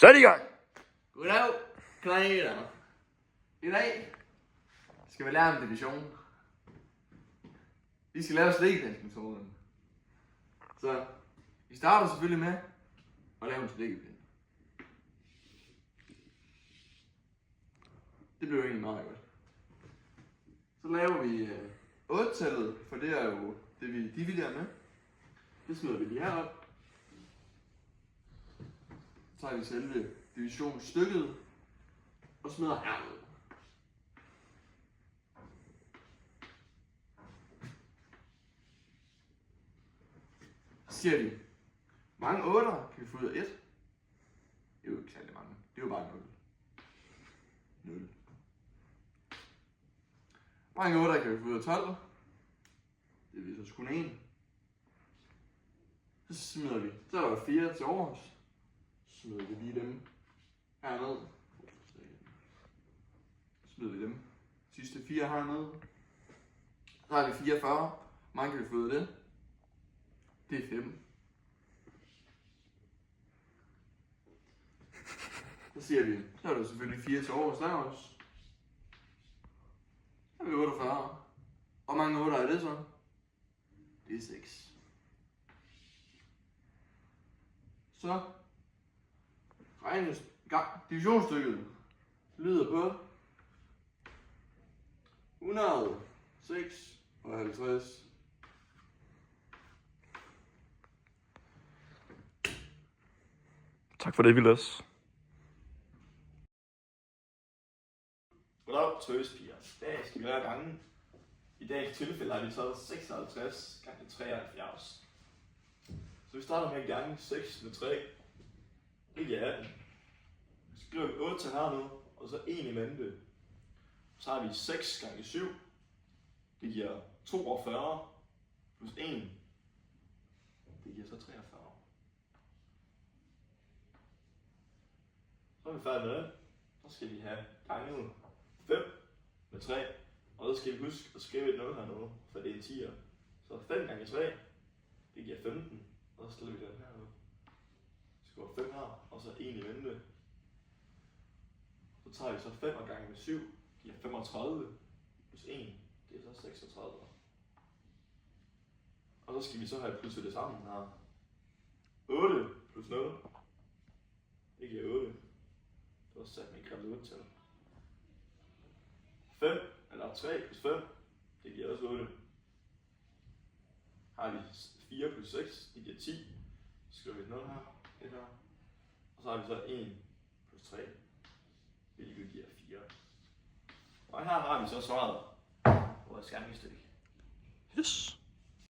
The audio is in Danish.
Sæt i gang! Goddag, kammerater. I dag skal vi lære om division. Vi skal lave slikkepinsmetoden. Så vi starter selvfølgelig med at lave en slikkepind. Det bliver egentlig meget godt. Så laver vi 8-tallet, for det er jo det vi dividerer med. Det smider vi lige herop. Så tager vi selve divisionsstykket og smider herned. Så siger vi, hvor mange 8'er kan vi få ud af 1? Det er jo ikke særlig mange. Det er jo bare 0. 0. Hvor mange 8'er kan vi få ud af 12? Det er så kun 1. Så smider vi. Så er der 4 til overs. Så smider vi lige dem herned. Så smider vi dem. Sidste 4 hernede. Så har vi 44. Hvor mange kan vi få ud af det? Det er 5. Så siger vi, så er der selvfølgelig 4 til overs der også. Så har vi 48. Hvor mange 8 er det så? Det er 6. Så regnes divisionsstykket lyder på 156. Tak for det, Vilas. Goddag, tøspiger. I dag skal vi lære gangen. I dagens tilfælde har vi taget 56 gange 73. Så vi starter med at gange 6 med 3. Det giver 18. Så skriver vi 8 til hernede, og så 1 i mente. Så har vi 6 gange 7. Det giver 42 plus 1. Det giver så 43. Så er vi færdige med det. Så skal vi have ganget 5 med 3. Og så skal vi huske at skrive et 0 hernede, for det er en 10'er. Så 5 gange 3, det giver 15. Og så stiller vi den hernede. Vi skriver 5 her, og så 1 i mente. Så tager vi så 5 gange med 7, giver 35 plus 1, det er så 36. Og så skal vi så have plusset det sammen her. 8 plus 0, det giver 8. Det var sat med en gravid 8 til. 5, eller 3 plus 5, det giver også 8. Har vi 4 plus 6, det giver 10. Så skriver vi et 0 her, et her. Og så har vi så 1 plus 3, hvilket giver 4. Og her har vi så svaret på vores skærmstykke. Yes.